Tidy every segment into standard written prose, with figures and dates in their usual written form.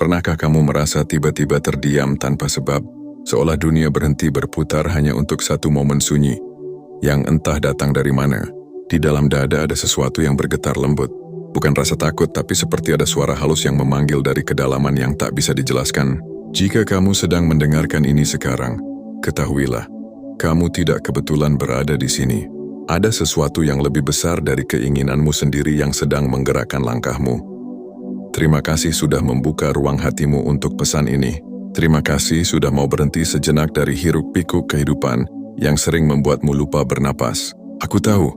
Pernahkah kamu merasa tiba-tiba terdiam tanpa sebab, seolah dunia berhenti berputar hanya untuk satu momen sunyi, yang entah datang dari mana? Di dalam dada ada sesuatu yang bergetar lembut. Bukan rasa takut, tapi seperti ada suara halus yang memanggil dari kedalaman yang tak bisa dijelaskan. Jika kamu sedang mendengarkan ini sekarang, ketahuilah, kamu tidak kebetulan berada di sini. Ada sesuatu yang lebih besar dari keinginanmu sendiri yang sedang menggerakkan langkahmu. Terima kasih sudah membuka ruang hatimu untuk pesan ini. Terima kasih sudah mau berhenti sejenak dari hiruk-pikuk kehidupan yang sering membuatmu lupa bernapas. Aku tahu,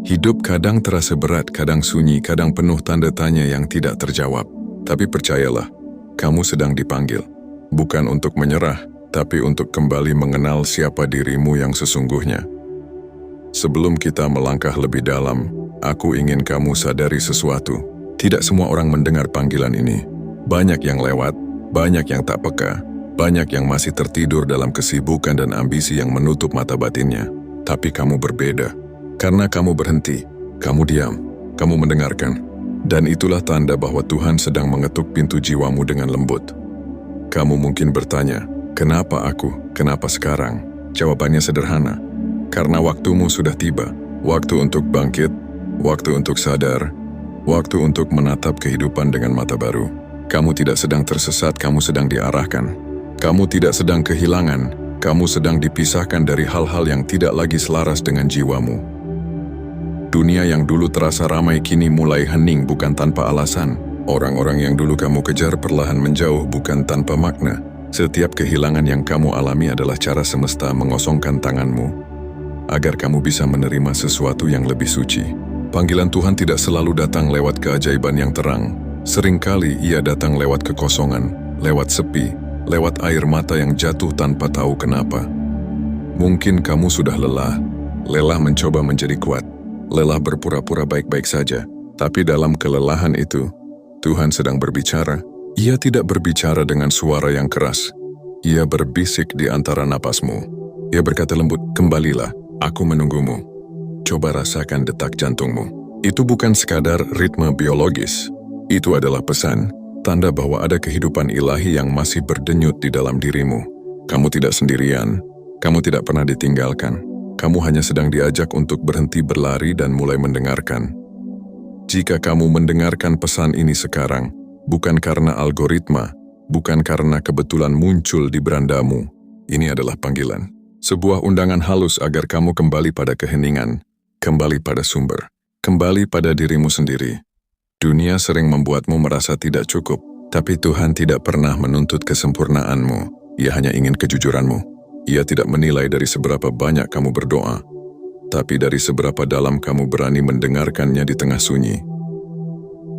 hidup kadang terasa berat, kadang sunyi, kadang penuh tanda tanya yang tidak terjawab. Tapi percayalah, kamu sedang dipanggil. Bukan untuk menyerah, tapi untuk kembali mengenal siapa dirimu yang sesungguhnya. Sebelum kita melangkah lebih dalam, aku ingin kamu sadari sesuatu. Tidak semua orang mendengar panggilan ini. Banyak yang lewat, banyak yang tak peka, banyak yang masih tertidur dalam kesibukan dan ambisi yang menutup mata batinnya. Tapi kamu berbeda. Karena kamu berhenti, kamu diam, kamu mendengarkan. Dan itulah tanda bahwa Tuhan sedang mengetuk pintu jiwamu dengan lembut. Kamu mungkin bertanya, kenapa aku? Kenapa sekarang? Jawabannya sederhana. Karena waktumu sudah tiba. Waktu untuk bangkit, waktu untuk sadar, waktu untuk menatap kehidupan dengan mata baru. Kamu tidak sedang tersesat, kamu sedang diarahkan. Kamu tidak sedang kehilangan, kamu sedang dipisahkan dari hal-hal yang tidak lagi selaras dengan jiwamu. Dunia yang dulu terasa ramai kini mulai hening bukan tanpa alasan. Orang-orang yang dulu kamu kejar perlahan menjauh bukan tanpa makna. Setiap kehilangan yang kamu alami adalah cara semesta mengosongkan tanganmu, agar kamu bisa menerima sesuatu yang lebih suci. Panggilan Tuhan tidak selalu datang lewat keajaiban yang terang. Seringkali ia datang lewat kekosongan, lewat sepi, lewat air mata yang jatuh tanpa tahu kenapa. Mungkin kamu sudah lelah mencoba menjadi kuat, lelah berpura-pura baik-baik saja. Tapi dalam kelelahan itu, Tuhan sedang berbicara. Ia tidak berbicara dengan suara yang keras. Ia berbisik di antara napasmu. Ia berkata lembut, kembalilah, aku menunggumu. Coba rasakan detak jantungmu. Itu bukan sekadar ritme biologis. Itu adalah pesan, tanda bahwa ada kehidupan ilahi yang masih berdenyut di dalam dirimu. Kamu tidak sendirian, kamu tidak pernah ditinggalkan. Kamu hanya sedang diajak untuk berhenti berlari dan mulai mendengarkan. Jika kamu mendengarkan pesan ini sekarang, bukan karena algoritma, bukan karena kebetulan muncul di berandamu, ini adalah panggilan. Sebuah undangan halus agar kamu kembali pada keheningan, kembali pada sumber, kembali pada dirimu sendiri. Dunia sering membuatmu merasa tidak cukup, tapi Tuhan tidak pernah menuntut kesempurnaanmu. Ia hanya ingin kejujuranmu. Ia tidak menilai dari seberapa banyak kamu berdoa, tapi dari seberapa dalam kamu berani mendengarkannya di tengah sunyi.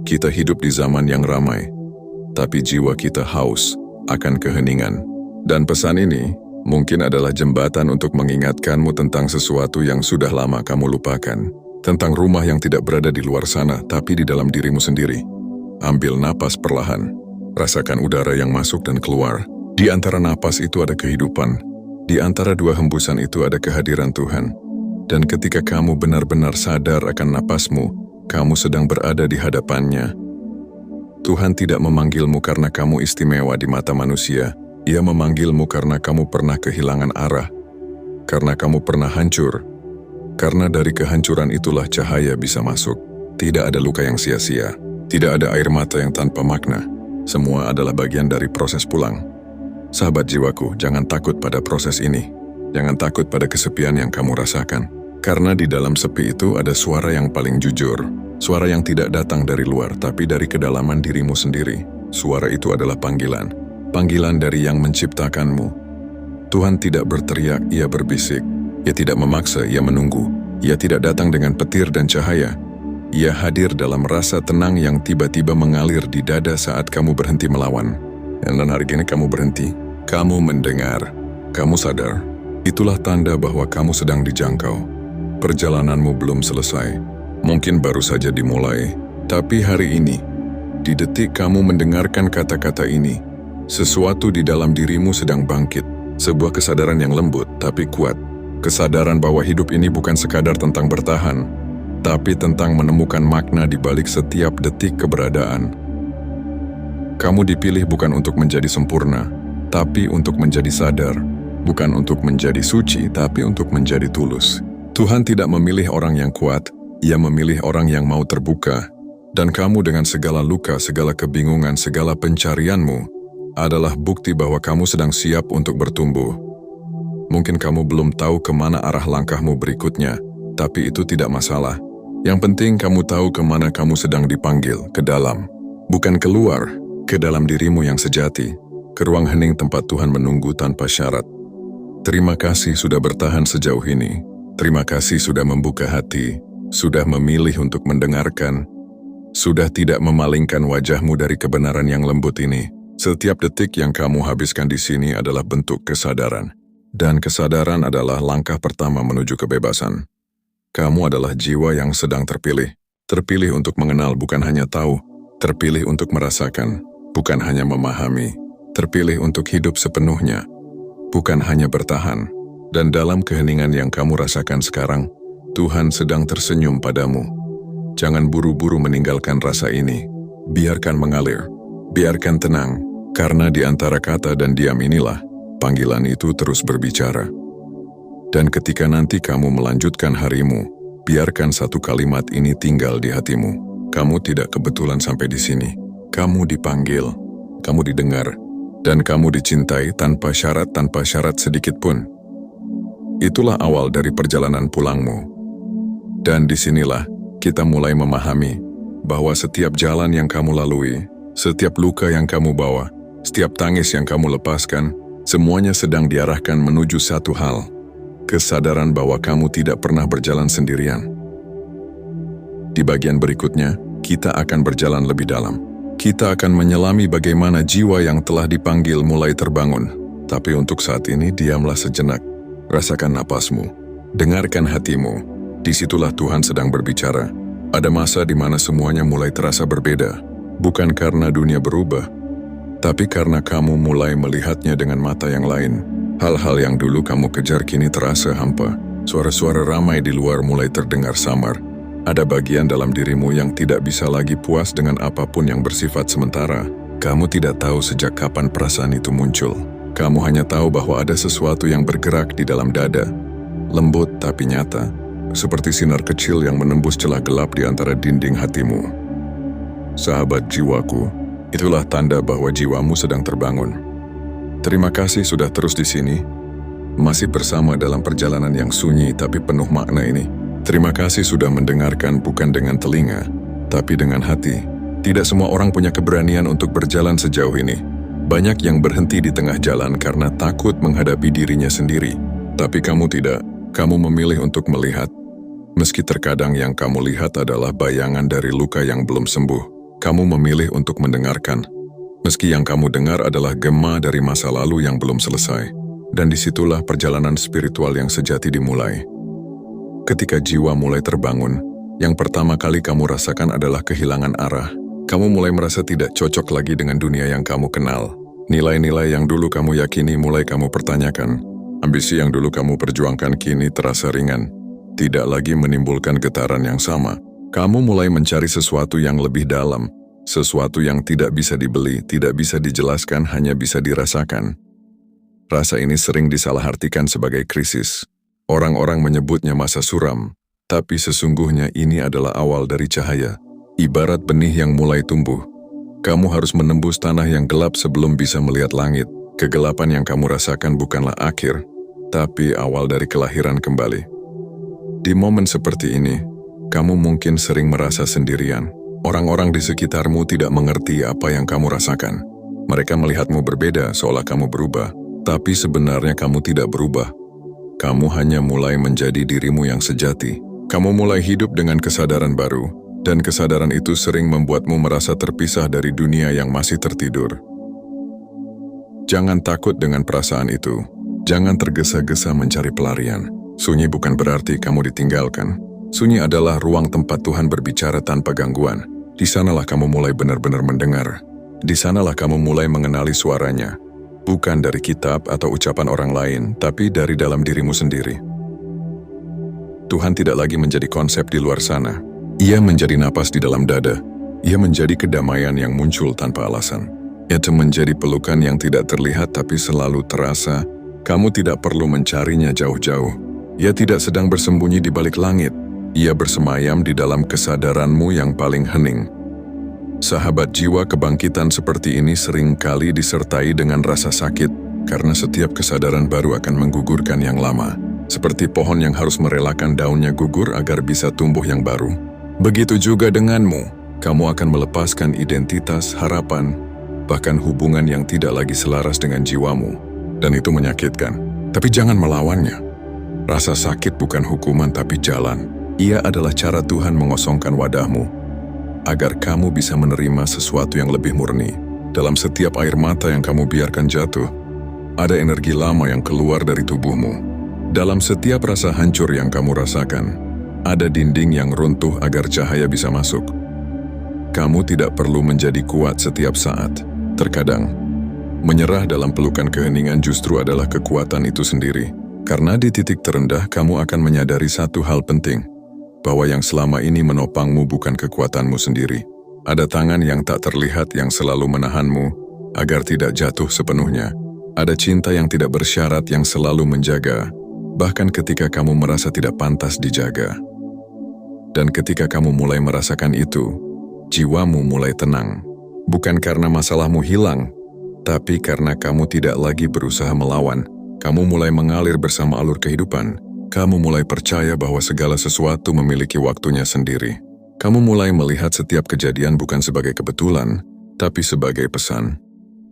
Kita hidup di zaman yang ramai, tapi jiwa kita haus akan keheningan. Dan pesan ini mungkin adalah jembatan untuk mengingatkanmu tentang sesuatu yang sudah lama kamu lupakan. Tentang rumah yang tidak berada di luar sana, tapi di dalam dirimu sendiri. Ambil napas perlahan. Rasakan udara yang masuk dan keluar. Di antara napas itu ada kehidupan. Di antara dua hembusan itu ada kehadiran Tuhan. Dan ketika kamu benar-benar sadar akan napasmu, kamu sedang berada di hadapannya. Tuhan tidak memanggilmu karena kamu istimewa di mata manusia. Ia memanggilmu karena kamu pernah kehilangan arah, karena kamu pernah hancur, karena dari kehancuran itulah cahaya bisa masuk. Tidak ada luka yang sia-sia, tidak ada air mata yang tanpa makna. Semua adalah bagian dari proses pulang. Sahabat jiwaku, jangan takut pada proses ini. Jangan takut pada kesepian yang kamu rasakan. Karena di dalam sepi itu ada suara yang paling jujur. Suara yang tidak datang dari luar, tapi dari kedalaman dirimu sendiri. Suara itu adalah panggilan. Panggilan dari yang menciptakanmu. Tuhan tidak berteriak, ia berbisik. Ia tidak memaksa, ia menunggu. Ia tidak datang dengan petir dan cahaya. Ia hadir dalam rasa tenang yang tiba-tiba mengalir di dada saat kamu berhenti melawan. Dan hari ini kamu berhenti. Kamu mendengar. Kamu sadar. Itulah tanda bahwa kamu sedang dijangkau. Perjalananmu belum selesai. Mungkin baru saja dimulai. Tapi hari ini, di detik kamu mendengarkan kata-kata ini, sesuatu di dalam dirimu sedang bangkit, sebuah kesadaran yang lembut tapi kuat. Kesadaran bahwa hidup ini bukan sekadar tentang bertahan, tapi tentang menemukan makna di balik setiap detik keberadaan. Kamu dipilih bukan untuk menjadi sempurna, tapi untuk menjadi sadar. Bukan untuk menjadi suci, tapi untuk menjadi tulus. Tuhan tidak memilih orang yang kuat, Ia memilih orang yang mau terbuka. Dan kamu dengan segala luka, segala kebingungan, segala pencarianmu adalah bukti bahwa kamu sedang siap untuk bertumbuh. Mungkin kamu belum tahu kemana arah langkahmu berikutnya, tapi itu tidak masalah. Yang penting kamu tahu kemana kamu sedang dipanggil, ke dalam. Bukan keluar, ke dalam dirimu yang sejati, ke ruang hening tempat Tuhan menunggu tanpa syarat. Terima kasih sudah bertahan sejauh ini. Terima kasih sudah membuka hati, sudah memilih untuk mendengarkan, sudah tidak memalingkan wajahmu dari kebenaran yang lembut ini. Setiap detik yang kamu habiskan di sini adalah bentuk kesadaran. Dan kesadaran adalah langkah pertama menuju kebebasan. Kamu adalah jiwa yang sedang terpilih. Terpilih untuk mengenal bukan hanya tahu. Terpilih untuk merasakan, bukan hanya memahami. Terpilih untuk hidup sepenuhnya, bukan hanya bertahan. Dan dalam keheningan yang kamu rasakan sekarang, Tuhan sedang tersenyum padamu. Jangan buru-buru meninggalkan rasa ini. Biarkan mengalir. Biarkan tenang, karena di antara kata dan diam inilah, panggilan itu terus berbicara. Dan ketika nanti kamu melanjutkan harimu, biarkan satu kalimat ini tinggal di hatimu. Kamu tidak kebetulan sampai di sini. Kamu dipanggil, kamu didengar, dan kamu dicintai tanpa syarat sedikit pun. Itulah awal dari perjalanan pulangmu. Dan disinilah kita mulai memahami bahwa setiap jalan yang kamu lalui, setiap luka yang kamu bawa, setiap tangis yang kamu lepaskan, semuanya sedang diarahkan menuju satu hal, kesadaran bahwa kamu tidak pernah berjalan sendirian. Di bagian berikutnya, kita akan berjalan lebih dalam. Kita akan menyelami bagaimana jiwa yang telah dipanggil mulai terbangun. Tapi untuk saat ini, diamlah sejenak. Rasakan napasmu, dengarkan hatimu. Disitulah Tuhan sedang berbicara. Ada masa di mana semuanya mulai terasa berbeda. Bukan karena dunia berubah, tapi karena kamu mulai melihatnya dengan mata yang lain. Hal-hal yang dulu kamu kejar kini terasa hampa. Suara-suara ramai di luar mulai terdengar samar. Ada bagian dalam dirimu yang tidak bisa lagi puas dengan apapun yang bersifat sementara. Kamu tidak tahu sejak kapan perasaan itu muncul. Kamu hanya tahu bahwa ada sesuatu yang bergerak di dalam dada. Lembut tapi nyata, seperti sinar kecil yang menembus celah gelap di antara dinding hatimu. Sahabat jiwaku, itulah tanda bahwa jiwamu sedang terbangun. Terima kasih sudah terus di sini, masih bersama dalam perjalanan yang sunyi tapi penuh makna ini. Terima kasih sudah mendengarkan bukan dengan telinga, tapi dengan hati. Tidak semua orang punya keberanian untuk berjalan sejauh ini. Banyak yang berhenti di tengah jalan karena takut menghadapi dirinya sendiri. Tapi kamu tidak, kamu memilih untuk melihat. Meski terkadang yang kamu lihat adalah bayangan dari luka yang belum sembuh, kamu memilih untuk mendengarkan. Meski yang kamu dengar adalah gema dari masa lalu yang belum selesai. Dan disitulah perjalanan spiritual yang sejati dimulai. Ketika jiwa mulai terbangun, yang pertama kali kamu rasakan adalah kehilangan arah. Kamu mulai merasa tidak cocok lagi dengan dunia yang kamu kenal. Nilai-nilai yang dulu kamu yakini mulai kamu pertanyakan. Ambisi yang dulu kamu perjuangkan kini terasa ringan. Tidak lagi menimbulkan getaran yang sama. Kamu mulai mencari sesuatu yang lebih dalam. Sesuatu yang tidak bisa dibeli, tidak bisa dijelaskan, hanya bisa dirasakan. Rasa ini sering disalahartikan sebagai krisis. Orang-orang menyebutnya masa suram, tapi sesungguhnya ini adalah awal dari cahaya. Ibarat benih yang mulai tumbuh. Kamu harus menembus tanah yang gelap sebelum bisa melihat langit. Kegelapan yang kamu rasakan bukanlah akhir, tapi awal dari kelahiran kembali. Di momen seperti ini, kamu mungkin sering merasa sendirian. Orang-orang di sekitarmu tidak mengerti apa yang kamu rasakan. Mereka melihatmu berbeda seolah kamu berubah, tapi sebenarnya kamu tidak berubah. Kamu hanya mulai menjadi dirimu yang sejati. Kamu mulai hidup dengan kesadaran baru, dan kesadaran itu sering membuatmu merasa terpisah dari dunia yang masih tertidur. Jangan takut dengan perasaan itu. Jangan tergesa-gesa mencari pelarian. Sunyi bukan berarti kamu ditinggalkan. Sunyi adalah ruang tempat Tuhan berbicara tanpa gangguan. Di sanalah kamu mulai benar-benar mendengar. Di sanalah kamu mulai mengenali suaranya. Bukan dari kitab atau ucapan orang lain, tapi dari dalam dirimu sendiri. Tuhan tidak lagi menjadi konsep di luar sana. Ia menjadi napas di dalam dada. Ia menjadi kedamaian yang muncul tanpa alasan. Itu menjadi pelukan yang tidak terlihat tapi selalu terasa. Kamu tidak perlu mencarinya jauh-jauh. Ia tidak sedang bersembunyi di balik langit. Ia bersemayam di dalam kesadaranmu yang paling hening. Sahabat jiwa, kebangkitan seperti ini seringkali disertai dengan rasa sakit, karena setiap kesadaran baru akan menggugurkan yang lama. Seperti pohon yang harus merelakan daunnya gugur agar bisa tumbuh yang baru. Begitu juga denganmu, kamu akan melepaskan identitas, harapan, bahkan hubungan yang tidak lagi selaras dengan jiwamu. Dan itu menyakitkan. Tapi jangan melawannya. Rasa sakit bukan hukuman tapi jalan. Ia adalah cara Tuhan mengosongkan wadahmu, agar kamu bisa menerima sesuatu yang lebih murni. Dalam setiap air mata yang kamu biarkan jatuh, ada energi lama yang keluar dari tubuhmu. Dalam setiap rasa hancur yang kamu rasakan, ada dinding yang runtuh agar cahaya bisa masuk. Kamu tidak perlu menjadi kuat setiap saat. Terkadang, menyerah dalam pelukan keheningan justru adalah kekuatan itu sendiri. Karena di titik terendah, kamu akan menyadari satu hal penting, bahwa yang selama ini menopangmu bukan kekuatanmu sendiri. Ada tangan yang tak terlihat yang selalu menahanmu, agar tidak jatuh sepenuhnya. Ada cinta yang tidak bersyarat yang selalu menjaga, bahkan ketika kamu merasa tidak pantas dijaga. Dan ketika kamu mulai merasakan itu, jiwamu mulai tenang. Bukan karena masalahmu hilang, tapi karena kamu tidak lagi berusaha melawan. Kamu mulai mengalir bersama alur kehidupan. Kamu mulai percaya bahwa segala sesuatu memiliki waktunya sendiri. Kamu mulai melihat setiap kejadian bukan sebagai kebetulan, tapi sebagai pesan.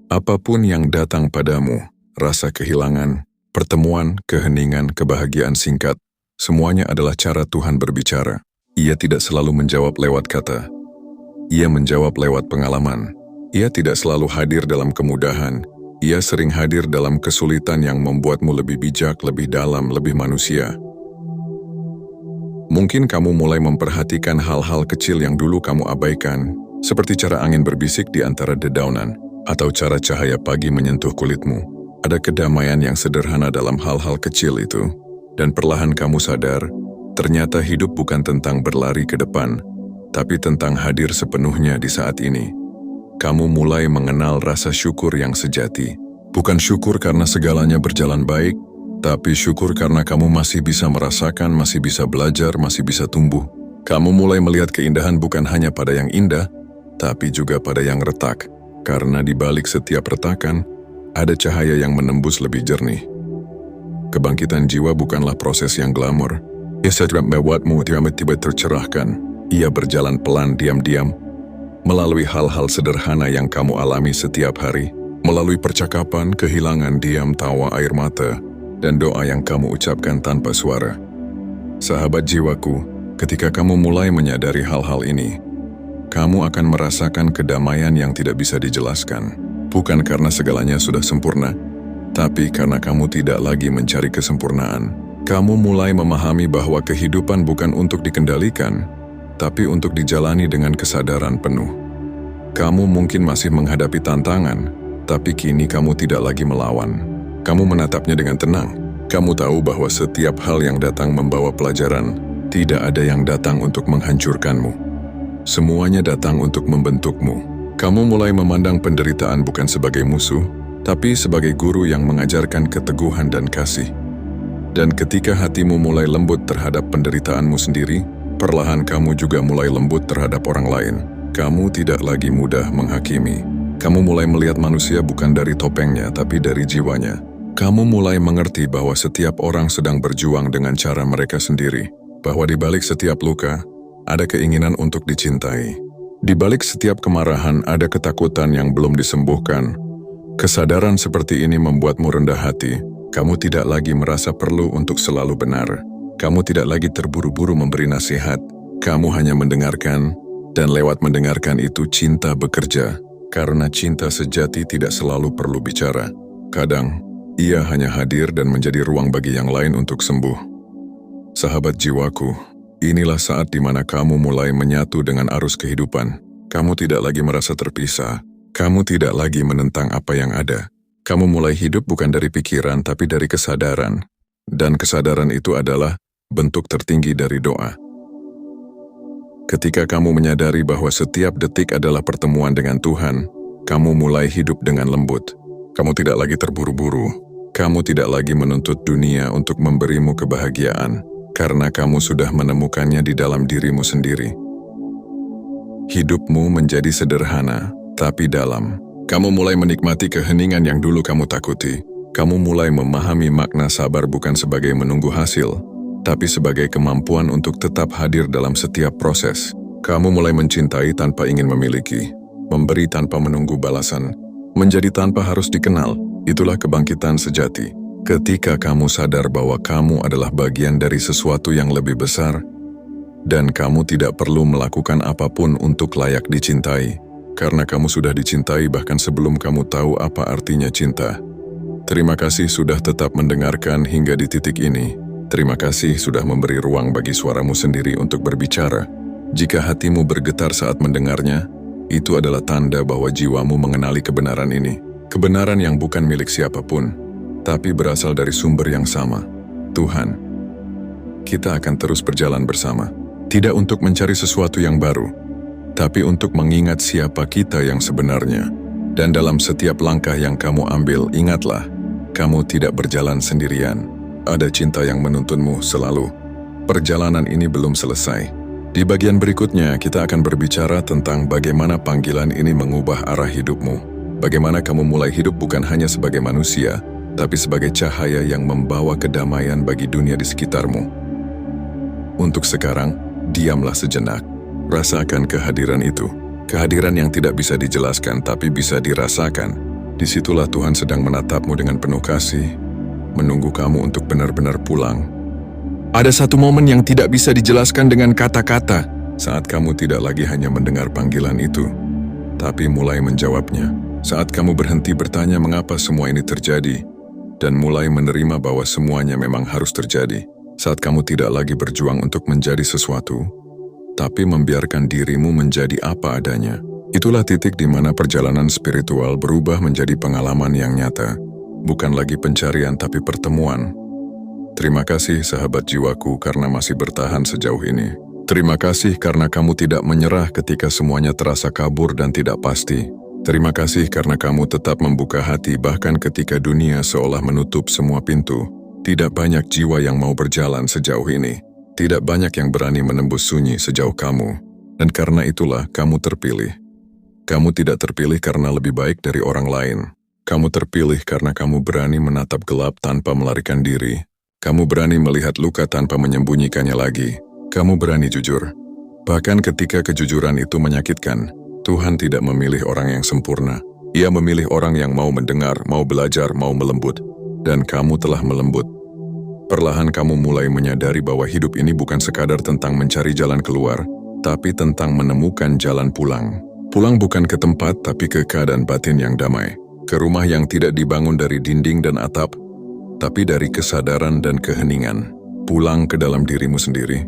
Apapun yang datang padamu, rasa kehilangan, pertemuan, keheningan, kebahagiaan singkat, semuanya adalah cara Tuhan berbicara. Ia tidak selalu menjawab lewat kata. Ia menjawab lewat pengalaman. Ia tidak selalu hadir dalam kemudahan. Ia sering hadir dalam kesulitan yang membuatmu lebih bijak, lebih dalam, lebih manusia. Mungkin kamu mulai memperhatikan hal-hal kecil yang dulu kamu abaikan, seperti cara angin berbisik di antara dedaunan, atau cara cahaya pagi menyentuh kulitmu. Ada kedamaian yang sederhana dalam hal-hal kecil itu, dan perlahan kamu sadar, ternyata hidup bukan tentang berlari ke depan, tapi tentang hadir sepenuhnya di saat ini. Kamu mulai mengenal rasa syukur yang sejati. Bukan syukur karena segalanya berjalan baik, tapi syukur karena kamu masih bisa merasakan, masih bisa belajar, masih bisa tumbuh. Kamu mulai melihat keindahan bukan hanya pada yang indah, tapi juga pada yang retak. Karena di balik setiap retakan, ada cahaya yang menembus lebih jernih. Kebangkitan jiwa bukanlah proses yang glamor. Ia setiap membuatmu tiba-tiba tercerahkan. Ia berjalan pelan, diam-diam, melalui hal-hal sederhana yang kamu alami setiap hari, melalui percakapan, kehilangan, diam, tawa, air mata, dan doa yang kamu ucapkan tanpa suara. Sahabat jiwaku, ketika kamu mulai menyadari hal-hal ini, kamu akan merasakan kedamaian yang tidak bisa dijelaskan. Bukan karena segalanya sudah sempurna, tapi karena kamu tidak lagi mencari kesempurnaan. Kamu mulai memahami bahwa kehidupan bukan untuk dikendalikan, tapi untuk dijalani dengan kesadaran penuh. Kamu mungkin masih menghadapi tantangan, tapi kini kamu tidak lagi melawan. Kamu menatapnya dengan tenang. Kamu tahu bahwa setiap hal yang datang membawa pelajaran. Tidak ada yang datang untuk menghancurkanmu. Semuanya datang untuk membentukmu. Kamu mulai memandang penderitaan bukan sebagai musuh, tapi sebagai guru yang mengajarkan keteguhan dan kasih. Dan ketika hatimu mulai lembut terhadap penderitaanmu sendiri, perlahan kamu juga mulai lembut terhadap orang lain. Kamu tidak lagi mudah menghakimi. Kamu mulai melihat manusia bukan dari topengnya, tapi dari jiwanya. Kamu mulai mengerti bahwa setiap orang sedang berjuang dengan cara mereka sendiri. Bahwa di balik setiap luka, ada keinginan untuk dicintai. Di balik setiap kemarahan ada ketakutan yang belum disembuhkan. Kesadaran seperti ini membuatmu rendah hati. Kamu tidak lagi merasa perlu untuk selalu benar. Kamu tidak lagi terburu-buru memberi nasihat. Kamu hanya mendengarkan, dan lewat mendengarkan itu cinta bekerja. Karena cinta sejati tidak selalu perlu bicara. Kadang, ia hanya hadir dan menjadi ruang bagi yang lain untuk sembuh. Sahabat jiwaku, inilah saat di mana kamu mulai menyatu dengan arus kehidupan. Kamu tidak lagi merasa terpisah. Kamu tidak lagi menentang apa yang ada. Kamu mulai hidup bukan dari pikiran, tapi dari kesadaran. Dan kesadaran itu adalah bentuk tertinggi dari doa. Ketika kamu menyadari bahwa setiap detik adalah pertemuan dengan Tuhan, Kamu mulai hidup dengan lembut. Kamu tidak lagi terburu-buru. Kamu tidak lagi menuntut dunia untuk memberimu kebahagiaan, karena kamu sudah menemukannya di dalam dirimu sendiri. Hidupmu menjadi sederhana, tapi dalam. Kamu mulai menikmati keheningan yang dulu kamu takuti. Kamu mulai memahami makna sabar bukan sebagai menunggu hasil, tapi sebagai kemampuan untuk tetap hadir dalam setiap proses. Kamu mulai mencintai tanpa ingin memiliki, memberi tanpa menunggu balasan, menjadi tanpa harus dikenal. Itulah kebangkitan sejati. Ketika kamu sadar bahwa kamu adalah bagian dari sesuatu yang lebih besar, dan kamu tidak perlu melakukan apapun untuk layak dicintai, karena kamu sudah dicintai bahkan sebelum kamu tahu apa artinya cinta. Terima kasih sudah tetap mendengarkan hingga di titik ini. Terima kasih sudah memberi ruang bagi suaramu sendiri untuk berbicara. Jika hatimu bergetar saat mendengarnya, itu adalah tanda bahwa jiwamu mengenali kebenaran ini. Kebenaran yang bukan milik siapapun, tapi berasal dari sumber yang sama, Tuhan. Kita akan terus berjalan bersama. Tidak untuk mencari sesuatu yang baru, tapi untuk mengingat siapa kita yang sebenarnya. Dan dalam setiap langkah yang kamu ambil, ingatlah, kamu tidak berjalan sendirian. Ada cinta yang menuntunmu selalu. Perjalanan ini belum selesai. Di bagian berikutnya, kita akan berbicara tentang bagaimana panggilan ini mengubah arah hidupmu. Bagaimana kamu mulai hidup bukan hanya sebagai manusia, tapi sebagai cahaya yang membawa kedamaian bagi dunia di sekitarmu. Untuk sekarang, diamlah sejenak. Rasakan kehadiran itu. Kehadiran yang tidak bisa dijelaskan tapi bisa dirasakan. Disitulah Tuhan sedang menatapmu dengan penuh kasih, menunggu kamu untuk benar-benar pulang. Ada satu momen yang tidak bisa dijelaskan dengan kata-kata, saat kamu tidak lagi hanya mendengar panggilan itu, tapi mulai menjawabnya. Saat kamu berhenti bertanya mengapa semua ini terjadi, dan mulai menerima bahwa semuanya memang harus terjadi. Saat kamu tidak lagi berjuang untuk menjadi sesuatu, tapi membiarkan dirimu menjadi apa adanya. Itulah titik di mana perjalanan spiritual berubah menjadi pengalaman yang nyata, bukan lagi pencarian tapi pertemuan. Terima kasih sahabat jiwaku karena masih bertahan sejauh ini. Terima kasih karena kamu tidak menyerah ketika semuanya terasa kabur dan tidak pasti. Terima kasih karena kamu tetap membuka hati bahkan ketika dunia seolah menutup semua pintu. Tidak banyak jiwa yang mau berjalan sejauh ini. Tidak banyak yang berani menembus sunyi sejauh kamu. Dan karena itulah kamu terpilih. Kamu tidak terpilih karena lebih baik dari orang lain. Kamu terpilih karena kamu berani menatap gelap tanpa melarikan diri. Kamu berani melihat luka tanpa menyembunyikannya lagi. Kamu berani jujur. Bahkan ketika kejujuran itu menyakitkan, Tuhan tidak memilih orang yang sempurna. Ia memilih orang yang mau mendengar, mau belajar, mau melembut. Dan kamu telah melembut. Perlahan kamu mulai menyadari bahwa hidup ini bukan sekadar tentang mencari jalan keluar, tapi tentang menemukan jalan pulang. Pulang bukan ke tempat, tapi ke keadaan batin yang damai. Ke rumah yang tidak dibangun dari dinding dan atap, tapi dari kesadaran dan keheningan. Pulang ke dalam dirimu sendiri.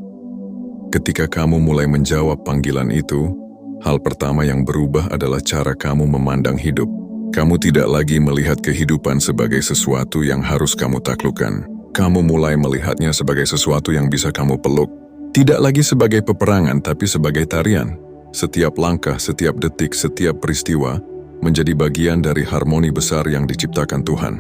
Ketika kamu mulai menjawab panggilan itu, hal pertama yang berubah adalah cara kamu memandang hidup. Kamu tidak lagi melihat kehidupan sebagai sesuatu yang harus kamu taklukkan. Kamu mulai melihatnya sebagai sesuatu yang bisa kamu peluk. Tidak lagi sebagai peperangan, tapi sebagai tarian. Setiap langkah, setiap detik, setiap peristiwa menjadi bagian dari harmoni besar yang diciptakan Tuhan.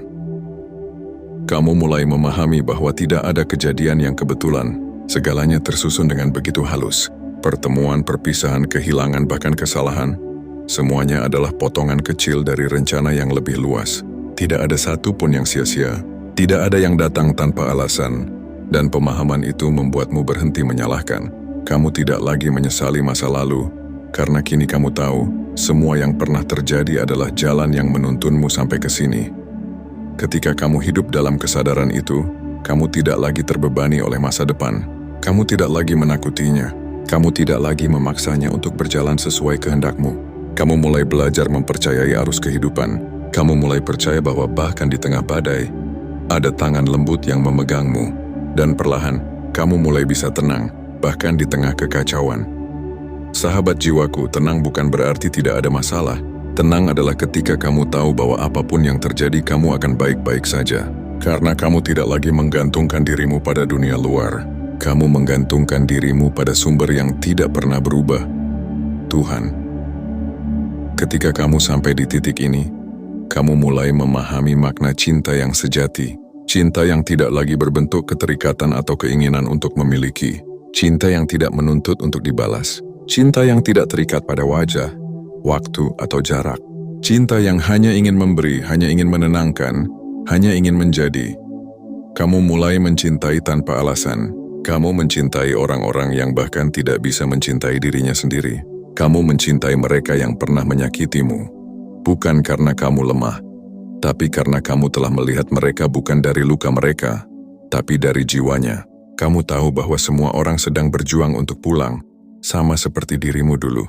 Kamu mulai memahami bahwa tidak ada kejadian yang kebetulan. Segalanya tersusun dengan begitu halus. Pertemuan, perpisahan, kehilangan, bahkan kesalahan, semuanya adalah potongan kecil dari rencana yang lebih luas. Tidak ada satu pun yang sia-sia. Tidak ada yang datang tanpa alasan. Dan pemahaman itu membuatmu berhenti menyalahkan. Kamu tidak lagi menyesali masa lalu, karena kini kamu tahu, semua yang pernah terjadi adalah jalan yang menuntunmu sampai ke sini. Ketika kamu hidup dalam kesadaran itu, kamu tidak lagi terbebani oleh masa depan. Kamu tidak lagi menakutinya. Kamu tidak lagi memaksanya untuk berjalan sesuai kehendakmu. Kamu mulai belajar mempercayai arus kehidupan. Kamu mulai percaya bahwa bahkan di tengah badai, ada tangan lembut yang memegangmu. Dan perlahan, kamu mulai bisa tenang, bahkan di tengah kekacauan. Sahabat jiwaku, tenang bukan berarti tidak ada masalah. Tenang adalah ketika kamu tahu bahwa apapun yang terjadi, kamu akan baik-baik saja. Karena kamu tidak lagi menggantungkan dirimu pada dunia luar. Kamu menggantungkan dirimu pada sumber yang tidak pernah berubah, Tuhan. Ketika kamu sampai di titik ini, kamu mulai memahami makna cinta yang sejati. Cinta yang tidak lagi berbentuk keterikatan atau keinginan untuk memiliki. Cinta yang tidak menuntut untuk dibalas. Cinta yang tidak terikat pada wajah, waktu, atau jarak. Cinta yang hanya ingin memberi, hanya ingin menenangkan, hanya ingin menjadi. Kamu mulai mencintai tanpa alasan. Kamu mencintai orang-orang yang bahkan tidak bisa mencintai dirinya sendiri. Kamu mencintai mereka yang pernah menyakitimu. Bukan karena kamu lemah, tapi karena kamu telah melihat mereka bukan dari luka mereka, tapi dari jiwanya. Kamu tahu bahwa semua orang sedang berjuang untuk pulang, sama seperti dirimu dulu.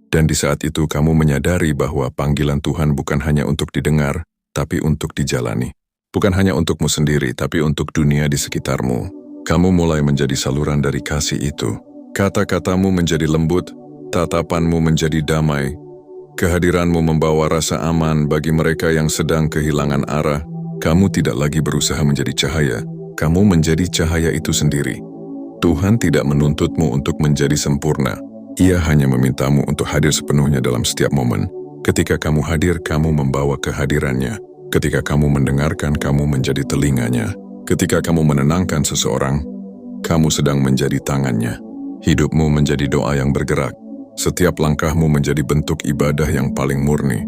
Dan di saat itu kamu menyadari bahwa panggilan Tuhan bukan hanya untuk didengar, tapi untuk dijalani. Bukan hanya untukmu sendiri, tapi untuk dunia di sekitarmu. Kamu mulai menjadi saluran dari kasih itu. Kata-katamu menjadi lembut, tatapanmu menjadi damai. Kehadiranmu membawa rasa aman bagi mereka yang sedang kehilangan arah. Kamu tidak lagi berusaha menjadi cahaya. Kamu menjadi cahaya itu sendiri. Tuhan tidak menuntutmu untuk menjadi sempurna. Ia hanya memintamu untuk hadir sepenuhnya dalam setiap momen. Ketika kamu hadir, kamu membawa kehadirannya. Ketika kamu mendengarkan, kamu menjadi telinganya. Ketika kamu menenangkan seseorang, kamu sedang menjadi tangannya. Hidupmu menjadi doa yang bergerak. Setiap langkahmu menjadi bentuk ibadah yang paling murni.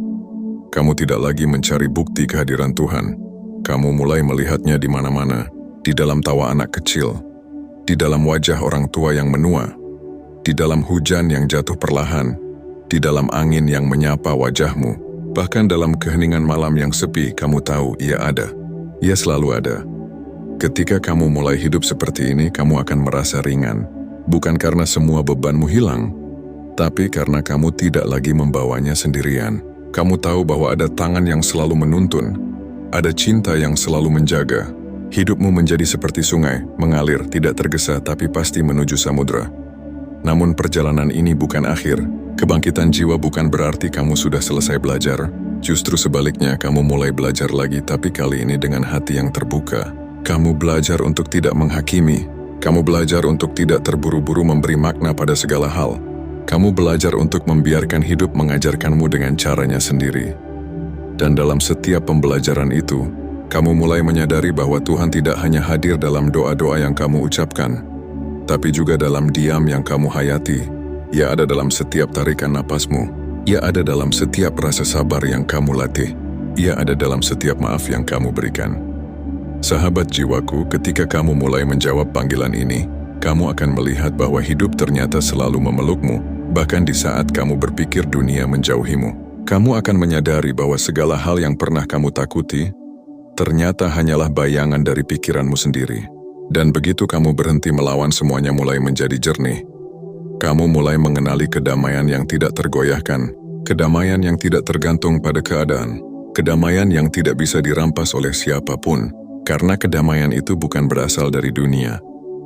Kamu tidak lagi mencari bukti kehadiran Tuhan. Kamu mulai melihatnya di mana-mana, di dalam tawa anak kecil, di dalam wajah orang tua yang menua, di dalam hujan yang jatuh perlahan, di dalam angin yang menyapa wajahmu, bahkan dalam keheningan malam yang sepi, kamu tahu ia ada. Ia selalu ada. Ketika kamu mulai hidup seperti ini, kamu akan merasa ringan. Bukan karena semua bebanmu hilang, tapi karena kamu tidak lagi membawanya sendirian. Kamu tahu bahwa ada tangan yang selalu menuntun, ada cinta yang selalu menjaga. Hidupmu menjadi seperti sungai, mengalir, tidak tergesa tapi pasti menuju samudra. Namun perjalanan ini bukan akhir. Kebangkitan jiwa bukan berarti kamu sudah selesai belajar. Justru sebaliknya, kamu mulai belajar lagi, tapi kali ini dengan hati yang terbuka. Kamu belajar untuk tidak menghakimi. Kamu belajar untuk tidak terburu-buru memberi makna pada segala hal. Kamu belajar untuk membiarkan hidup mengajarkanmu dengan caranya sendiri. Dan dalam setiap pembelajaran itu, kamu mulai menyadari bahwa Tuhan tidak hanya hadir dalam doa-doa yang kamu ucapkan, tapi juga dalam diam yang kamu hayati. Ia ada dalam setiap tarikan napasmu. Ia ada dalam setiap rasa sabar yang kamu latih. Ia ada dalam setiap maaf yang kamu berikan. Sahabat jiwaku, ketika kamu mulai menjawab panggilan ini, kamu akan melihat bahwa hidup ternyata selalu memelukmu, bahkan di saat kamu berpikir dunia menjauhimu. Kamu akan menyadari bahwa segala hal yang pernah kamu takuti, ternyata hanyalah bayangan dari pikiranmu sendiri. Dan begitu kamu berhenti melawan, semuanya mulai menjadi jernih. Kamu mulai mengenali kedamaian yang tidak tergoyahkan, kedamaian yang tidak tergantung pada keadaan, kedamaian yang tidak bisa dirampas oleh siapapun, karena kedamaian itu bukan berasal dari dunia,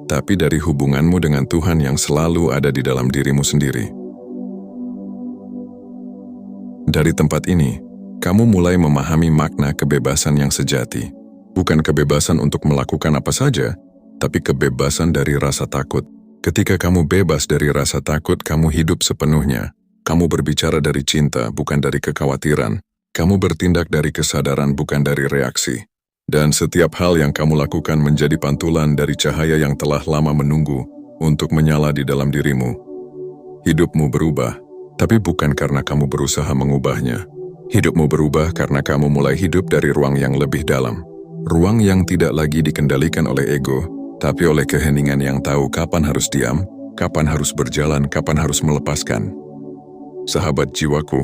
tapi dari hubunganmu dengan Tuhan yang selalu ada di dalam dirimu sendiri. Dari tempat ini, kamu mulai memahami makna kebebasan yang sejati. Bukan kebebasan untuk melakukan apa saja, tapi kebebasan dari rasa takut. Ketika kamu bebas dari rasa takut, kamu hidup sepenuhnya. Kamu berbicara dari cinta, bukan dari kekhawatiran. Kamu bertindak dari kesadaran, bukan dari reaksi. Dan setiap hal yang kamu lakukan menjadi pantulan dari cahaya yang telah lama menunggu untuk menyala di dalam dirimu. Hidupmu berubah, tapi bukan karena kamu berusaha mengubahnya. Hidupmu berubah karena kamu mulai hidup dari ruang yang lebih dalam. Ruang yang tidak lagi dikendalikan oleh ego, tapi oleh keheningan yang tahu kapan harus diam, kapan harus berjalan, kapan harus melepaskan. Sahabat jiwaku,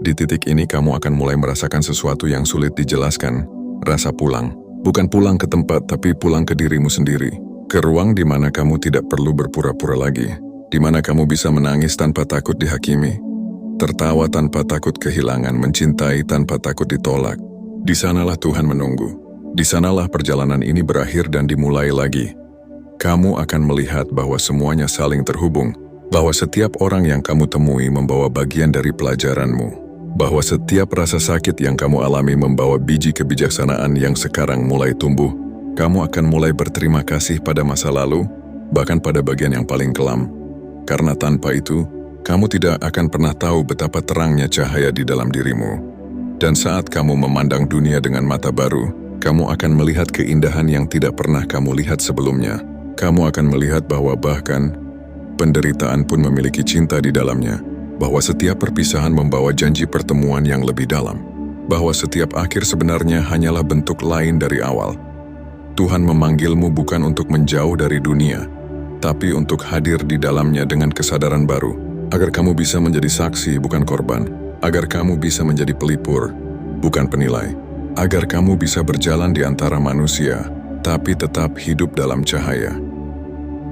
di titik ini kamu akan mulai merasakan sesuatu yang sulit dijelaskan. Rasa pulang. Bukan pulang ke tempat, tapi pulang ke dirimu sendiri. Ke ruang di mana kamu tidak perlu berpura-pura lagi. Di mana kamu bisa menangis tanpa takut dihakimi. Tertawa tanpa takut kehilangan, mencintai tanpa takut ditolak. Di sanalah Tuhan menunggu. Di sanalah perjalanan ini berakhir dan dimulai lagi. Kamu akan melihat bahwa semuanya saling terhubung, bahwa setiap orang yang kamu temui membawa bagian dari pelajaranmu, bahwa setiap rasa sakit yang kamu alami membawa biji kebijaksanaan yang sekarang mulai tumbuh. Kamu akan mulai berterima kasih pada masa lalu, bahkan pada bagian yang paling kelam. Karena tanpa itu, Kamu tidak akan pernah tahu betapa terangnya cahaya di dalam dirimu. Dan saat kamu memandang dunia dengan mata baru, kamu akan melihat keindahan yang tidak pernah kamu lihat sebelumnya. Kamu akan melihat bahwa bahkan penderitaan pun memiliki cinta di dalamnya, bahwa setiap perpisahan membawa janji pertemuan yang lebih dalam, bahwa setiap akhir sebenarnya hanyalah bentuk lain dari awal. Tuhan memanggilmu bukan untuk menjauh dari dunia, tapi untuk hadir di dalamnya dengan kesadaran baru, agar kamu bisa menjadi saksi bukan korban, agar kamu bisa menjadi pelipur, bukan penilai, agar kamu bisa berjalan di antara manusia, tapi tetap hidup dalam cahaya.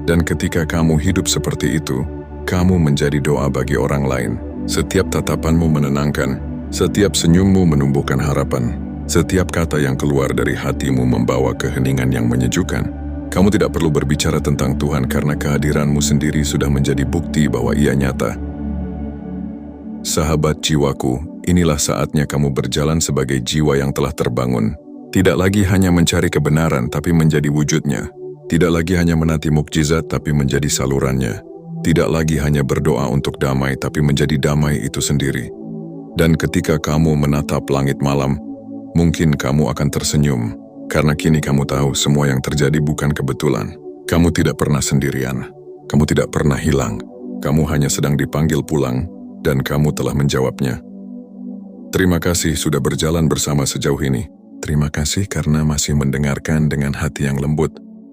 Dan ketika kamu hidup seperti itu, kamu menjadi doa bagi orang lain. Setiap tatapanmu menenangkan, setiap senyummu menumbuhkan harapan, setiap kata yang keluar dari hatimu membawa keheningan yang menyejukkan. Kamu tidak perlu berbicara tentang Tuhan karena kehadiranmu sendiri sudah menjadi bukti bahwa Ia nyata. Sahabat jiwaku, inilah saatnya kamu berjalan sebagai jiwa yang telah terbangun. Tidak lagi hanya mencari kebenaran tapi menjadi wujudnya. Tidak lagi hanya menanti mukjizat tapi menjadi salurannya. Tidak lagi hanya berdoa untuk damai tapi menjadi damai itu sendiri. Dan ketika kamu menatap langit malam, mungkin kamu akan tersenyum. Karena kini kamu tahu semua yang terjadi bukan kebetulan. Kamu tidak pernah sendirian. Kamu tidak pernah hilang. Kamu hanya sedang dipanggil pulang, dan kamu telah menjawabnya. Terima kasih sudah berjalan bersama sejauh ini. Terima kasih karena masih mendengarkan dengan hati yang lembut.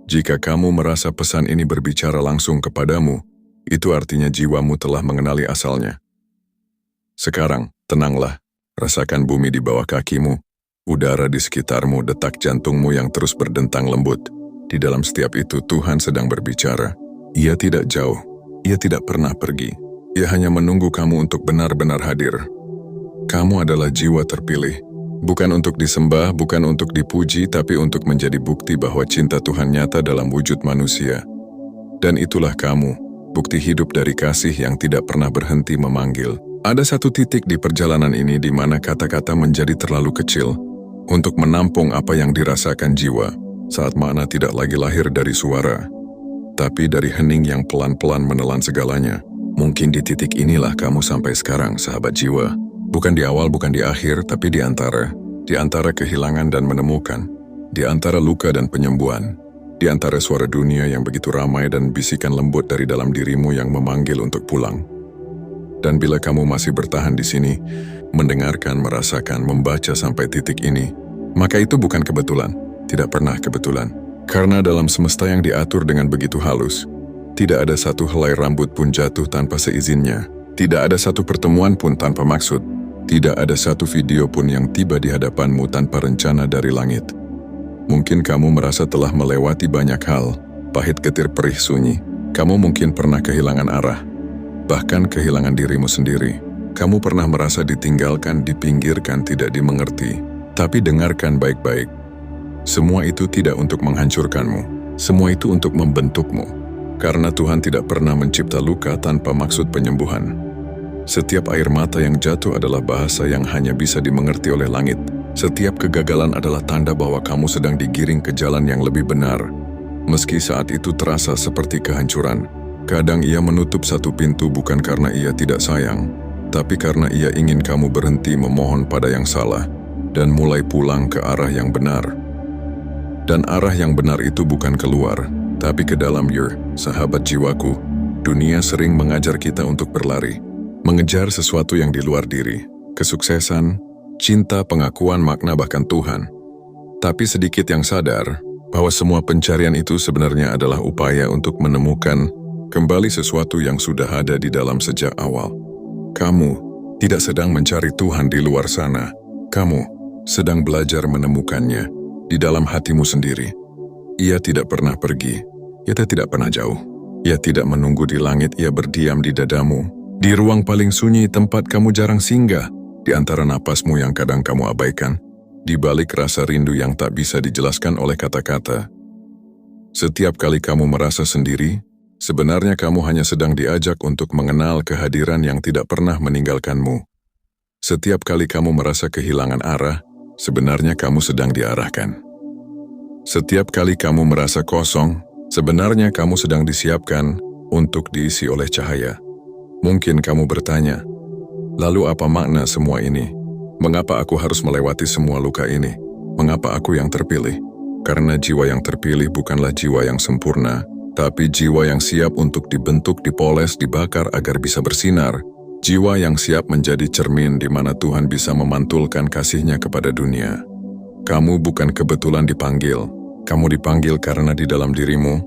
Jika kamu merasa pesan ini berbicara langsung kepadamu, itu artinya jiwamu telah mengenali asalnya. Sekarang, tenanglah. Rasakan bumi di bawah kakimu. Udara di sekitarmu, detak jantungmu yang terus berdentang lembut. Di dalam setiap itu Tuhan sedang berbicara. Ia tidak jauh, Ia tidak pernah pergi. Ia hanya menunggu kamu untuk benar-benar hadir. Kamu adalah jiwa terpilih. Bukan untuk disembah, bukan untuk dipuji, tapi untuk menjadi bukti bahwa cinta Tuhan nyata dalam wujud manusia. Dan itulah kamu, bukti hidup dari kasih yang tidak pernah berhenti memanggil. Ada satu titik di perjalanan ini di mana kata-kata menjadi terlalu kecil untuk menampung apa yang dirasakan jiwa saat makna tidak lagi lahir dari suara, tapi dari hening yang pelan-pelan menelan segalanya. Mungkin di titik inilah kamu sampai sekarang, sahabat jiwa. Bukan di awal, bukan di akhir, tapi di antara kehilangan dan menemukan, di antara luka dan penyembuhan, di antara suara dunia yang begitu ramai dan bisikan lembut dari dalam dirimu yang memanggil untuk pulang. Dan bila kamu masih bertahan di sini, mendengarkan, merasakan, membaca sampai titik ini, maka itu bukan kebetulan, tidak pernah kebetulan. Karena dalam semesta yang diatur dengan begitu halus, tidak ada satu helai rambut pun jatuh tanpa seizinnya, tidak ada satu pertemuan pun tanpa maksud, tidak ada satu video pun yang tiba di hadapanmu tanpa rencana dari langit. Mungkin kamu merasa telah melewati banyak hal, pahit getir perih sunyi. Kamu mungkin pernah kehilangan arah, bahkan kehilangan dirimu sendiri. Kamu pernah merasa ditinggalkan, dipinggirkan, tidak dimengerti. Tapi dengarkan baik-baik. Semua itu tidak untuk menghancurkanmu. Semua itu untuk membentukmu. Karena Tuhan tidak pernah mencipta luka tanpa maksud penyembuhan. Setiap air mata yang jatuh adalah bahasa yang hanya bisa dimengerti oleh langit. Setiap kegagalan adalah tanda bahwa kamu sedang digiring ke jalan yang lebih benar. Meski saat itu terasa seperti kehancuran, kadang Ia menutup satu pintu bukan karena Ia tidak sayang, tapi karena Ia ingin kamu berhenti memohon pada yang salah dan mulai pulang ke arah yang benar. Dan arah yang benar itu bukan keluar, tapi ke dalam. Sahabat jiwaku, dunia sering mengajar kita untuk berlari, mengejar sesuatu yang di luar diri, kesuksesan, cinta, pengakuan, makna, bahkan Tuhan. Tapi sedikit yang sadar bahwa semua pencarian itu sebenarnya adalah upaya untuk menemukan kembali sesuatu yang sudah ada di dalam sejak awal. Kamu tidak sedang mencari Tuhan di luar sana. Kamu sedang belajar menemukannya di dalam hatimu sendiri. Ia tidak pernah pergi. Ia tidak pernah jauh. Ia tidak menunggu di langit. Ia berdiam di dadamu. Di ruang paling sunyi, tempat kamu jarang singgah. Di antara napasmu yang kadang kamu abaikan. Di balik rasa rindu yang tak bisa dijelaskan oleh kata-kata. Setiap kali kamu merasa sendiri, sebenarnya kamu hanya sedang diajak untuk mengenal kehadiran yang tidak pernah meninggalkanmu. Setiap kali kamu merasa kehilangan arah, sebenarnya kamu sedang diarahkan. Setiap kali kamu merasa kosong, sebenarnya kamu sedang disiapkan untuk diisi oleh cahaya. Mungkin kamu bertanya, lalu apa makna semua ini? Mengapa aku harus melewati semua luka ini? Mengapa aku yang terpilih? Karena jiwa yang terpilih bukanlah jiwa yang sempurna, tapi jiwa yang siap untuk dibentuk, dipoles, dibakar agar bisa bersinar. Jiwa yang siap menjadi cermin di mana Tuhan bisa memantulkan kasih-Nya kepada dunia. Kamu bukan kebetulan dipanggil. Kamu dipanggil karena di dalam dirimu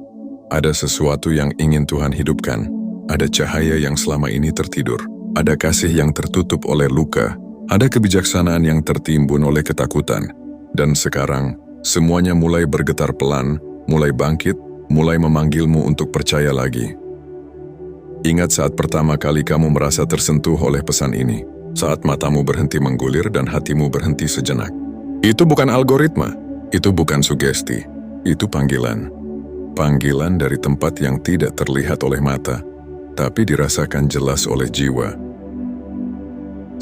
ada sesuatu yang ingin Tuhan hidupkan. Ada cahaya yang selama ini tertidur. Ada kasih yang tertutup oleh luka. Ada kebijaksanaan yang tertimbun oleh ketakutan. Dan sekarang, semuanya mulai bergetar pelan, mulai bangkit, mulai memanggilmu untuk percaya lagi. Ingat saat pertama kali kamu merasa tersentuh oleh pesan ini, saat matamu berhenti menggulir dan hatimu berhenti sejenak. Itu bukan algoritma, itu bukan sugesti, itu panggilan. Panggilan dari tempat yang tidak terlihat oleh mata, tapi dirasakan jelas oleh jiwa.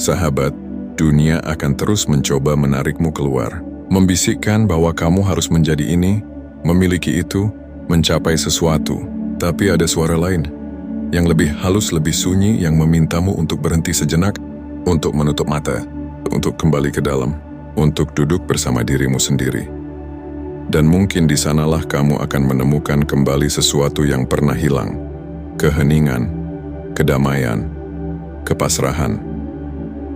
Sahabat, dunia akan terus mencoba menarikmu keluar. Membisikkan bahwa kamu harus menjadi ini, memiliki itu, mencapai sesuatu. Tapi ada suara lain, yang lebih halus, lebih sunyi, yang memintamu untuk berhenti sejenak, untuk menutup mata, untuk kembali ke dalam, untuk duduk bersama dirimu sendiri. Dan mungkin di sanalah kamu akan menemukan kembali sesuatu yang pernah hilang. Keheningan, kedamaian, kepasrahan.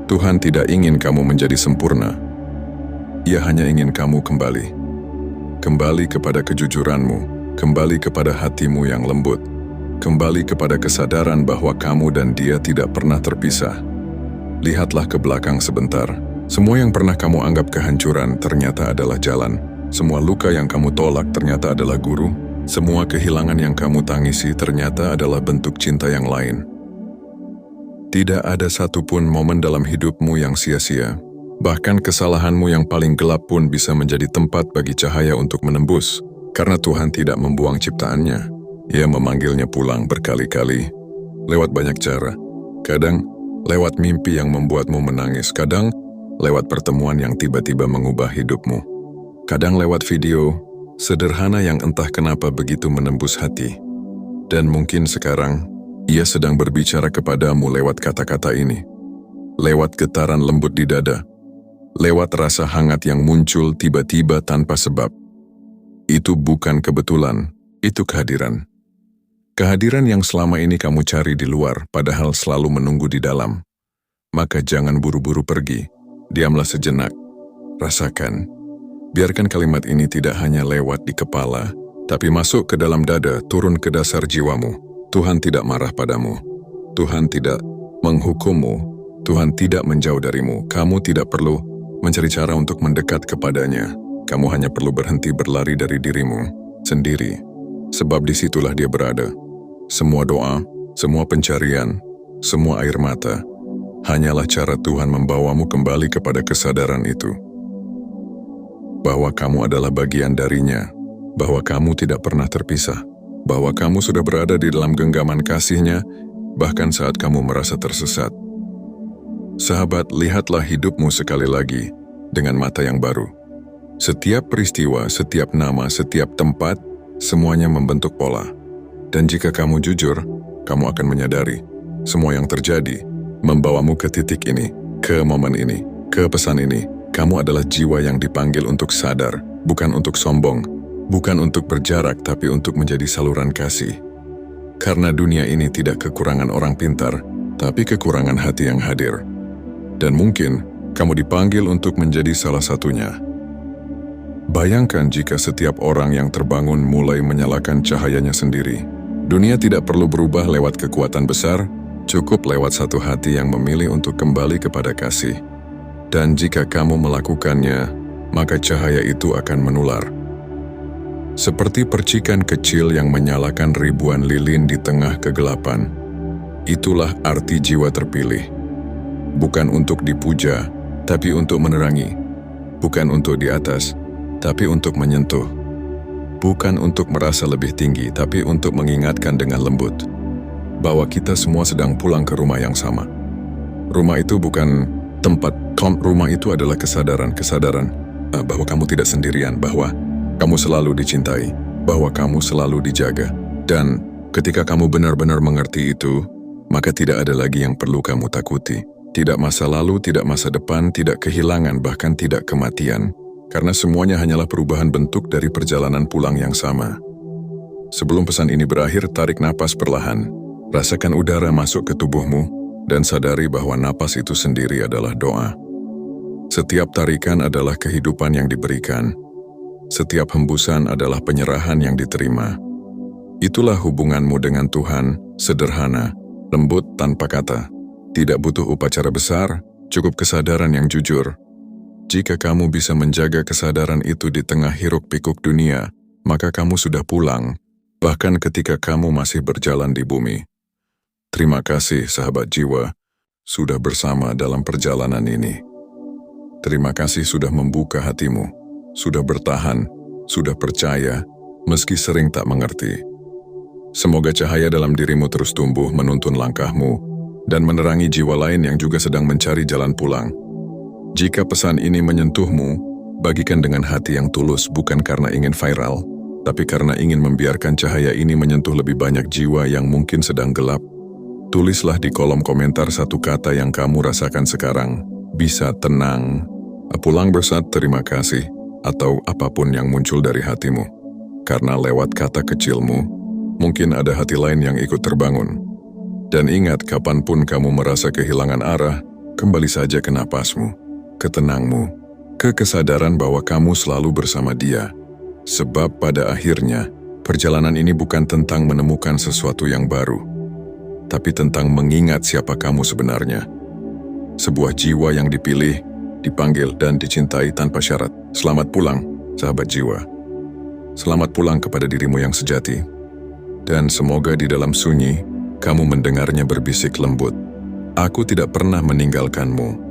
Tuhan tidak ingin kamu menjadi sempurna. Ia hanya ingin kamu kembali. Kembali kepada kejujuranmu, kembali kepada hatimu yang lembut, kembali kepada kesadaran bahwa kamu dan Dia tidak pernah terpisah. Lihatlah ke belakang sebentar. Semua yang pernah kamu anggap kehancuran ternyata adalah jalan. Semua luka yang kamu tolak ternyata adalah guru. Semua kehilangan yang kamu tangisi ternyata adalah bentuk cinta yang lain. Tidak ada satupun momen dalam hidupmu yang sia-sia. Bahkan kesalahanmu yang paling gelap pun bisa menjadi tempat bagi cahaya untuk menembus. Karena Tuhan tidak membuang ciptaannya. Ia memanggilnya pulang berkali-kali. Lewat banyak cara. Kadang lewat mimpi yang membuatmu menangis. Kadang lewat pertemuan yang tiba-tiba mengubah hidupmu. Kadang lewat video sederhana yang entah kenapa begitu menembus hati. Dan mungkin sekarang, Ia sedang berbicara kepadamu lewat kata-kata ini. Lewat getaran lembut di dada. Lewat rasa hangat yang muncul tiba-tiba tanpa sebab. Itu bukan kebetulan, itu kehadiran. Kehadiran yang selama ini kamu cari di luar, padahal selalu menunggu di dalam. Maka jangan buru-buru pergi, diamlah sejenak. Rasakan, biarkan kalimat ini tidak hanya lewat di kepala, tapi masuk ke dalam dada, turun ke dasar jiwamu. Tuhan tidak marah padamu. Tuhan tidak menghukummu. Tuhan tidak menjauh darimu. Kamu tidak perlu mencari cara untuk mendekat kepadanya. Kamu hanya perlu berhenti berlari dari dirimu sendiri, sebab disitulah Dia berada. Semua doa, semua pencarian, semua air mata, hanyalah cara Tuhan membawamu kembali kepada kesadaran itu. Bahwa kamu adalah bagian darinya, bahwa kamu tidak pernah terpisah, bahwa kamu sudah berada di dalam genggaman kasih-Nya, bahkan saat kamu merasa tersesat. Sahabat, lihatlah hidupmu sekali lagi dengan mata yang baru. Setiap peristiwa, setiap nama, setiap tempat, semuanya membentuk pola. Dan jika kamu jujur, kamu akan menyadari semua yang terjadi membawamu ke titik ini, ke momen ini, ke pesan ini. Kamu adalah jiwa yang dipanggil untuk sadar, bukan untuk sombong, bukan untuk berjarak, tapi untuk menjadi saluran kasih. Karena dunia ini tidak kekurangan orang pintar, tapi kekurangan hati yang hadir. Dan mungkin kamu dipanggil untuk menjadi salah satunya. Bayangkan jika setiap orang yang terbangun mulai menyalakan cahayanya sendiri. Dunia tidak perlu berubah lewat kekuatan besar, cukup lewat satu hati yang memilih untuk kembali kepada kasih. Dan jika kamu melakukannya, maka cahaya itu akan menular. Seperti percikan kecil yang menyalakan ribuan lilin di tengah kegelapan. Itulah arti jiwa terpilih. Bukan untuk dipuja, tapi untuk menerangi. Bukan untuk di atas, tapi untuk menyentuh. Bukan untuk merasa lebih tinggi, tapi untuk mengingatkan dengan lembut bahwa kita semua sedang pulang ke rumah yang sama. Rumah itu bukan tempat, rumah itu adalah kesadaran bahwa kamu tidak sendirian, bahwa kamu selalu dicintai, bahwa kamu selalu dijaga. Dan ketika kamu benar-benar mengerti itu, maka tidak ada lagi yang perlu kamu takuti. Tidak masa lalu, tidak masa depan, tidak kehilangan, bahkan tidak kematian. Karena semuanya hanyalah perubahan bentuk dari perjalanan pulang yang sama. Sebelum pesan ini berakhir, tarik napas perlahan. Rasakan udara masuk ke tubuhmu, dan sadari bahwa napas itu sendiri adalah doa. Setiap tarikan adalah kehidupan yang diberikan. Setiap hembusan adalah penyerahan yang diterima. Itulah hubunganmu dengan Tuhan, sederhana, lembut tanpa kata. Tidak butuh upacara besar, cukup kesadaran yang jujur. Jika kamu bisa menjaga kesadaran itu di tengah hiruk-pikuk dunia, maka kamu sudah pulang, bahkan ketika kamu masih berjalan di bumi. Terima kasih, sahabat jiwa, sudah bersama dalam perjalanan ini. Terima kasih sudah membuka hatimu, sudah bertahan, sudah percaya, meski sering tak mengerti. Semoga cahaya dalam dirimu terus tumbuh menuntun langkahmu, dan menerangi jiwa lain yang juga sedang mencari jalan pulang. Jika pesan ini menyentuhmu, bagikan dengan hati yang tulus, bukan karena ingin viral, tapi karena ingin membiarkan cahaya ini menyentuh lebih banyak jiwa yang mungkin sedang gelap. Tulislah di kolom komentar satu kata yang kamu rasakan sekarang. Bisa tenang, pulang bersat terima kasih, atau apapun yang muncul dari hatimu. Karena lewat kata kecilmu, mungkin ada hati lain yang ikut terbangun. Dan ingat, kapanpun kamu merasa kehilangan arah, kembali saja ke napasmu, ke tenangmu, ke kesadaran bahwa kamu selalu bersama Dia. Sebab pada akhirnya, perjalanan ini bukan tentang menemukan sesuatu yang baru, tapi tentang mengingat siapa kamu sebenarnya. Sebuah jiwa yang dipilih, dipanggil, dan dicintai tanpa syarat. Selamat pulang, sahabat jiwa. Selamat pulang kepada dirimu yang sejati. Dan semoga di dalam sunyi, kamu mendengarnya berbisik lembut. Aku tidak pernah meninggalkanmu.